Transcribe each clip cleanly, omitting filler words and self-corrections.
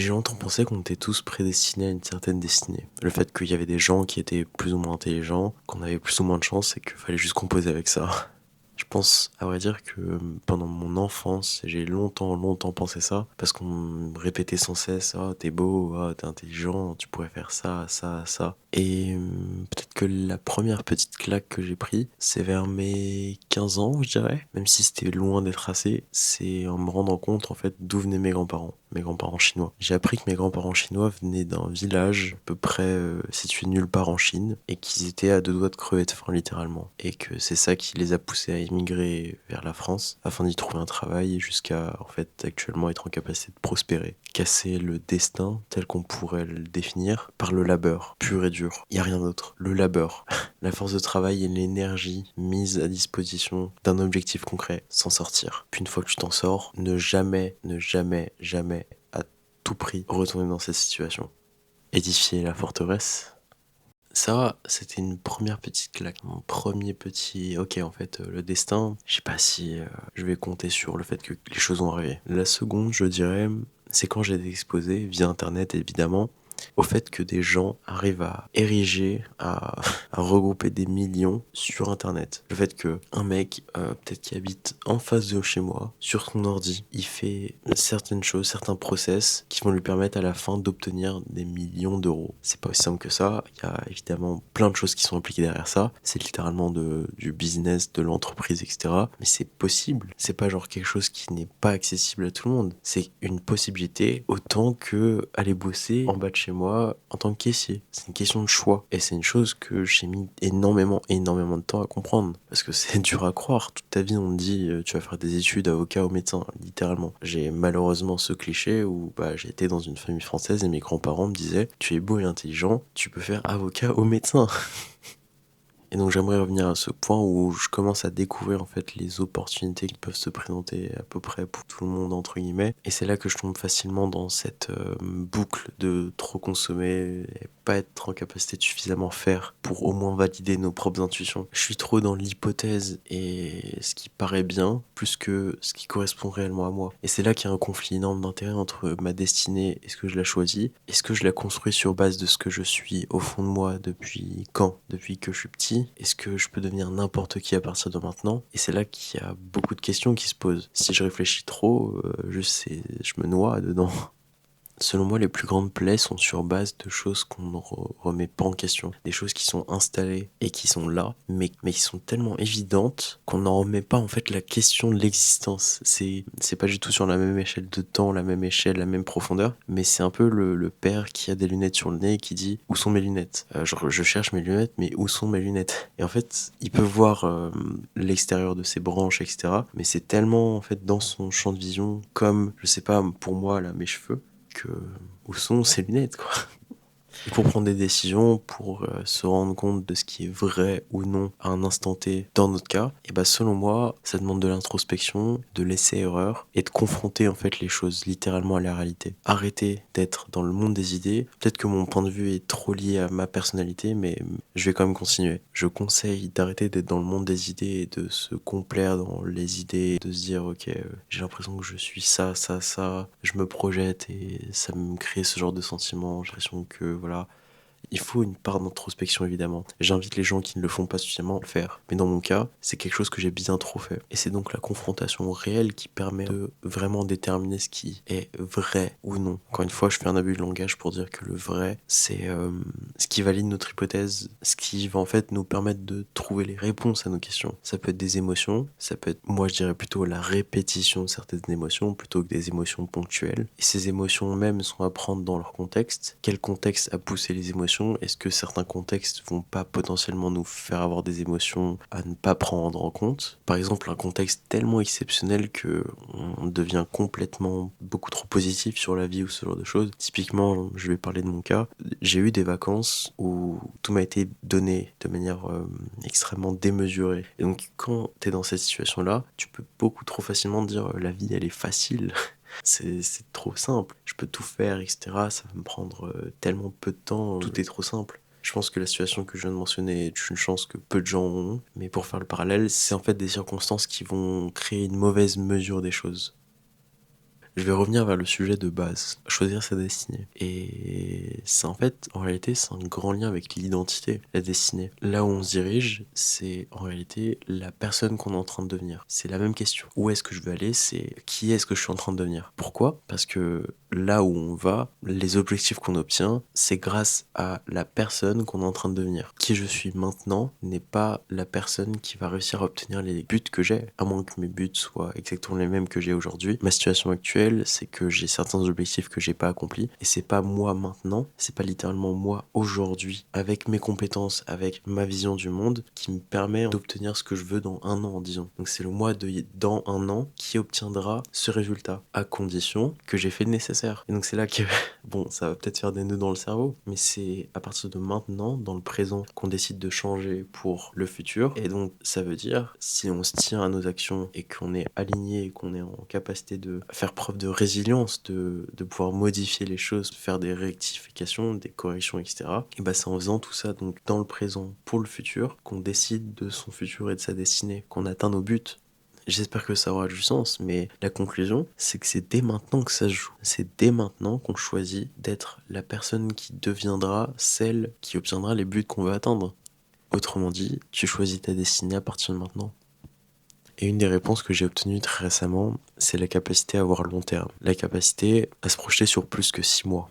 J'ai longtemps pensé qu'on était tous prédestinés à une certaine destinée. Le fait qu'il y avait des gens qui étaient plus ou moins intelligents, qu'on avait plus ou moins de chance et qu'il fallait juste composer avec ça. Je pense, à vrai dire, que pendant mon enfance, j'ai longtemps pensé ça, parce qu'on me répétait sans cesse, ah, t'es beau, ah, t'es intelligent, tu pourrais faire ça, ça, ça. Et peut-être que la première petite claque que j'ai pris, c'est vers mes 15 ans, je dirais. Même si c'était loin d'être assez, c'est en me rendant compte, en fait, d'où venaient mes grands-parents chinois. J'ai appris que mes grands-parents chinois venaient d'un village à peu près situé nulle part en Chine et qu'ils étaient à deux doigts de crever de faim littéralement. Et que c'est ça qui les a poussés à immigrer vers la France afin d'y trouver un travail et jusqu'à en fait actuellement être en capacité de prospérer. Casser le destin tel qu'on pourrait le définir par le labeur pur et dur. Il n'y a rien d'autre. Le labeur. La force de travail et l'énergie mise à disposition d'un objectif concret, s'en sortir. Puis une fois que tu t'en sors, ne jamais, à tout prix retourner dans cette situation. Édifier la forteresse. Ça, c'était une première petite claque. Mon premier petit... Ok, en fait, le destin, je sais pas si je vais compter sur le fait que les choses vont arriver. La seconde, je dirais, c'est quand j'ai été exposé, via Internet évidemment, au fait que des gens arrivent à ériger, à regrouper des millions sur Internet. Le fait que un mec, peut-être qui habite en face de chez moi, sur son ordi, il fait certaines choses, certains process qui vont lui permettre à la fin d'obtenir des millions d'euros. C'est pas aussi simple que ça. Il y a évidemment plein de choses qui sont impliquées derrière ça. C'est littéralement du business, de l'entreprise, etc. Mais c'est possible. C'est pas genre quelque chose qui n'est pas accessible à tout le monde. C'est une possibilité autant que aller bosser en bas de chez moi en tant que caissier. C'est une question de choix. Et c'est une chose que j'ai mis énormément de temps à comprendre. Parce que c'est dur à croire. Toute ta vie, on te dit, tu vas faire des études avocat ou médecin, littéralement. J'ai malheureusement ce cliché où bah, j'ai été dans une famille française et mes grands-parents me disaient, tu es beau et intelligent, tu peux faire avocat ou médecin. Et donc j'aimerais revenir à ce point où je commence à découvrir en fait les opportunités qui peuvent se présenter à peu près pour tout le monde entre guillemets. Et c'est là que je tombe facilement dans cette boucle de trop consommer et pas être en capacité de suffisamment faire pour au moins valider nos propres intuitions. Je suis trop dans l'hypothèse et ce qui paraît bien plus que ce qui correspond réellement à moi. Et c'est là qu'il y a un conflit énorme d'intérêt entre ma destinée et ce que je la choisis. Est-ce que je la construis sur base de ce que je suis au fond de moi depuis quand? Depuis que je suis petit? Est-ce que je peux devenir n'importe qui à partir de maintenant? Et c'est là qu'il y a beaucoup de questions qui se posent. Si je réfléchis trop, je me noie dedans. Selon moi, les plus grandes plaies sont sur base de choses qu'on ne remet pas en question. Des choses qui sont installées et qui sont là, mais qui sont tellement évidentes qu'on n'en remet pas en fait la question de l'existence. C'est pas du tout sur la même échelle de temps, la même échelle, la même profondeur, mais c'est un peu le père qui a des lunettes sur le nez et qui dit où sont mes lunettes? Genre, je cherche mes lunettes, mais où sont mes lunettes? Et en fait, il peut voir l'extérieur de ses branches, etc. Mais c'est tellement en fait dans son champ de vision, comme, je sais pas, pour moi, là, mes cheveux que où sont ces lunettes quoi. Et pour prendre des décisions, pour se rendre compte de ce qui est vrai ou non à un instant T, dans notre cas, et bah selon moi, ça demande de l'introspection, de l'essai-erreur et de confronter en fait les choses littéralement à la réalité. Arrêter d'être dans le monde des idées. Peut-être que mon point de vue est trop lié à ma personnalité, mais je vais quand même continuer. Je conseille d'arrêter d'être dans le monde des idées et de se complaire dans les idées, de se dire ok, j'ai l'impression que je suis ça, je me projette et ça me crée ce genre de sentiment. J'ai l'impression que voilà, il faut une part d'introspection évidemment. J'invite les gens qui ne le font pas suffisamment à le faire. Mais dans mon cas, c'est quelque chose que j'ai bien trop fait. Et c'est donc la confrontation réelle qui permet de vraiment déterminer ce qui est vrai ou non. Encore une fois, je fais un abus de langage pour dire que le vrai, c'est ce qui valide notre hypothèse, ce qui va en fait nous permettre de trouver les réponses à nos questions. Ça peut être des émotions, ça peut être, moi je dirais plutôt la répétition de certaines émotions plutôt que des émotions ponctuelles. Et ces émotions même sont à prendre dans leur contexte. Quel contexte a poussé les émotions? Est-ce que certains contextes vont pas potentiellement nous faire avoir des émotions à ne pas prendre en compte? Par exemple, un contexte tellement exceptionnel que on devient complètement beaucoup trop positif sur la vie ou ce genre de choses. Typiquement, je vais parler de mon cas. J'ai eu des vacances où tout m'a été donné de manière extrêmement démesurée. Et donc, quand t'es dans cette situation-là, tu peux beaucoup trop facilement te dire la vie, elle est facile. C'est trop simple, je peux tout faire, etc. Ça va me prendre tellement peu de temps, tout est trop simple. Je pense que la situation que je viens de mentionner est une chance que peu de gens ont, mais pour faire le parallèle, c'est en fait des circonstances qui vont créer une mauvaise mesure des choses. Je vais revenir vers le sujet de base, choisir sa destinée. Et c'est en fait, en réalité, c'est un grand lien avec l'identité, la destinée. Là où on se dirige, c'est en réalité la personne qu'on est en train de devenir. C'est la même question. Où est-ce que je veux aller? C'est qui est-ce que je suis en train de devenir? Pourquoi? Parce que là où on va, les objectifs qu'on obtient, c'est grâce à la personne qu'on est en train de devenir. Qui je suis maintenant n'est pas la personne qui va réussir à obtenir les buts que j'ai, à moins que mes buts soient exactement les mêmes que j'ai aujourd'hui. Ma situation actuelle, c'est que j'ai certains objectifs que j'ai pas accomplis, et c'est pas moi maintenant, c'est pas littéralement moi aujourd'hui, avec mes compétences, avec ma vision du monde, qui me permet d'obtenir ce que je veux dans un an, disons. Donc c'est le moi de dans un an qui obtiendra ce résultat, à condition que j'ai fait le nécessaire. Et donc c'est là que, bon, ça va peut-être faire des nœuds dans le cerveau, mais c'est à partir de maintenant, dans le présent, qu'on décide de changer pour le futur. Et donc ça veut dire, si on se tient à nos actions et qu'on est aligné et qu'on est en capacité de faire preuve de résilience, de pouvoir modifier les choses, faire des rectifications, des corrections, etc. Et bah c'est en faisant tout ça donc dans le présent pour le futur qu'on décide de son futur et de sa destinée, qu'on atteint nos buts. J'espère que ça aura du sens, mais la conclusion, c'est que c'est dès maintenant que ça se joue. C'est dès maintenant qu'on choisit d'être la personne qui deviendra celle qui obtiendra les buts qu'on veut atteindre. Autrement dit, tu choisis ta destinée à partir de maintenant. Et une des réponses que j'ai obtenues très récemment, c'est la capacité à voir long terme. La capacité à se projeter sur plus que 6 mois.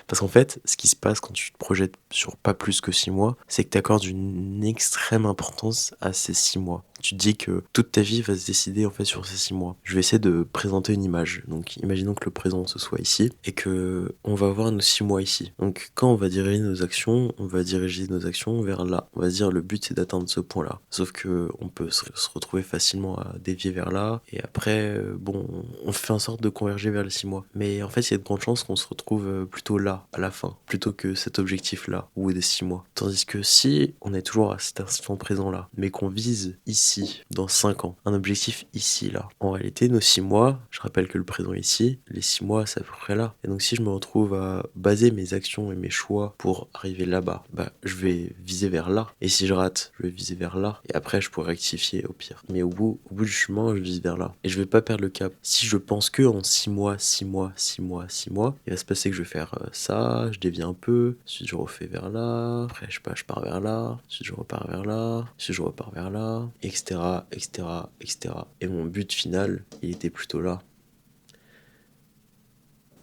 Parce qu'en fait, ce qui se passe quand tu te projettes sur pas plus que 6 mois, c'est que tu accordes une extrême importance à ces 6 mois. Tu te dis que toute ta vie va se décider en fait sur ces 6 mois. Je vais essayer de présenter une image. Donc imaginons que le présent ce soit ici et que on va avoir nos 6 mois ici. Donc quand on va diriger nos actions, on va diriger nos actions vers là. On va se dire le but c'est d'atteindre ce point-là. Sauf que on peut se retrouver facilement à dévier vers là et après bon, on fait en sorte de converger vers les 6 mois. Mais en fait, il y a de grandes chances qu'on se retrouve plutôt là à la fin, plutôt que cet objectif-là, ou des 6 mois. Tandis que si on est toujours à cet instant présent-là, mais qu'on vise ici, dans 5 ans, un objectif ici, là, en réalité, nos 6 mois, je rappelle que le présent est ici, les 6 mois, c'est à peu près là. Et donc si je me retrouve à baser mes actions et mes choix pour arriver là-bas, bah, je vais viser vers là. Et si je rate, je vais viser vers là. Et après, je pourrais rectifier au pire. Mais au bout du chemin, je vise vers là. Et je vais pas perdre le cap. Si je pense que en 6 mois, 6 mois, 6 mois, 6 mois, il va se passer que je vais faire ça, je dévie un peu, ensuite je refais vers là, après je sais pas, je pars vers là, ensuite je repars vers là, ensuite je repars vers là, etc., etc., etc. Et mon but final, il était plutôt là.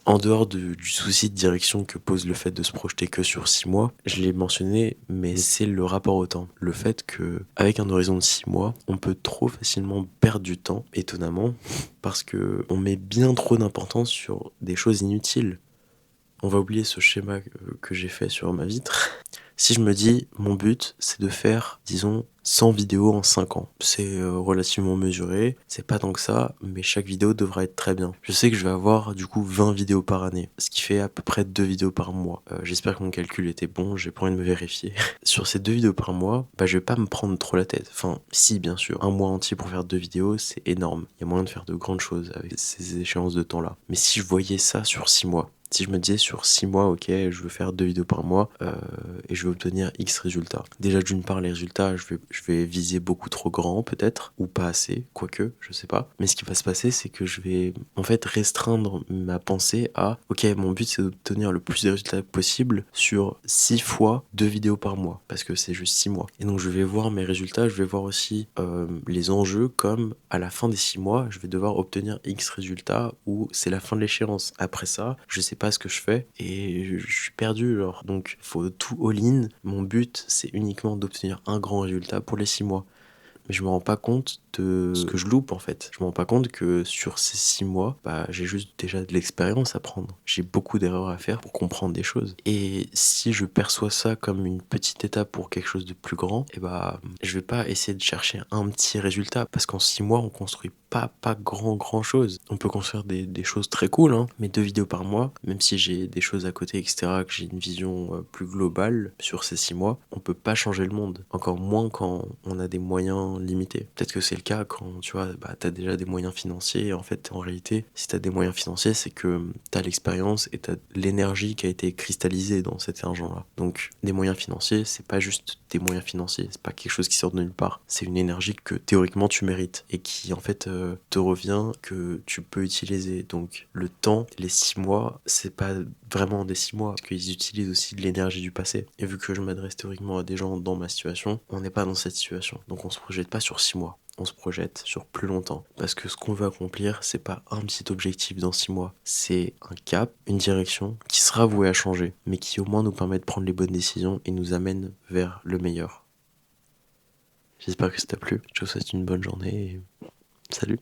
En dehors du souci de direction que pose le fait de se projeter que sur 6 mois, je l'ai mentionné, mais c'est le rapport au temps. Le fait que, avec un horizon de 6 mois, on peut trop facilement perdre du temps, étonnamment, parce que on met bien trop d'importance sur des choses inutiles. On va oublier ce schéma que j'ai fait sur ma vitre. Si je me dis, mon but, c'est de faire, disons, 100 vidéos en 5 ans. C'est relativement mesuré, c'est pas tant que ça, mais chaque vidéo devra être très bien. Je sais que je vais avoir du coup 20 vidéos par année, ce qui fait à peu près 2 vidéos par mois. J'espère que mon calcul était bon, j'ai pas envie de me vérifier. Sur ces 2 vidéos par mois, bah je vais pas me prendre trop la tête. Enfin, si bien sûr, un mois entier pour faire 2 vidéos, c'est énorme. Il y a moyen de faire de grandes choses avec ces échéances de temps-là. Mais si je voyais ça sur 6 mois, si je me disais sur 6 mois, ok, je veux faire 2 vidéos par mois et je vais obtenir X résultats. Déjà d'une part, les résultats, je vais viser beaucoup trop grand peut-être, ou pas assez, quoique, je sais pas. Mais ce qui va se passer, c'est que je vais en fait restreindre ma pensée à, ok, mon but c'est d'obtenir le plus de résultats possible sur 6 fois 2 vidéos par mois, parce que c'est juste 6 mois. Et donc je vais voir mes résultats, je vais voir aussi les enjeux comme à la fin des 6 mois, je vais devoir obtenir X résultats ou c'est la fin de l'échéance. Après ça, je sais pas ce que je fais et je suis perdu genre. Donc faut tout all-in. Mon but c'est uniquement d'obtenir un grand résultat pour les 6 mois. Mais je me rends pas compte de ce que je loupe en fait. Je me rends pas compte que sur ces 6 mois, bah, j'ai juste déjà de l'expérience à prendre. J'ai beaucoup d'erreurs à faire pour comprendre des choses. Et si je perçois ça comme une petite étape pour quelque chose de plus grand, et bah, je vais pas essayer de chercher un petit résultat parce qu'en 6 mois, on construit pas grand chose. On peut construire des choses très cool, hein, mais 2 vidéos par mois, même si j'ai des choses à côté, etc., que j'ai une vision plus globale sur ces 6 mois, on peut pas changer le monde. Encore moins quand on a des moyens moyens limités. Peut-être que c'est le cas quand, tu vois, t'as déjà des moyens financiers. En fait, en réalité, si t'as des moyens financiers, c'est que t'as l'expérience et t'as l'énergie qui a été cristallisée dans cet argent-là. Donc, des moyens financiers, c'est pas juste des moyens financiers. C'est pas quelque chose qui sort de nulle part. C'est une énergie que théoriquement tu mérites et qui, en fait, te revient, que tu peux utiliser. Donc, le temps, les 6 mois, c'est pas vraiment des 6 mois, parce qu'ils utilisent aussi de l'énergie du passé. Et vu que je m'adresse théoriquement à des gens dans ma situation, on n'est pas dans cette situation. Donc on se projette pas sur 6 mois. On se projette sur plus longtemps. Parce que ce qu'on veut accomplir, c'est pas un petit objectif dans 6 mois. C'est un cap, une direction qui sera vouée à changer, mais qui au moins nous permet de prendre les bonnes décisions et nous amène vers le meilleur. J'espère que ça t'a plu. Je te souhaite une bonne journée et salut.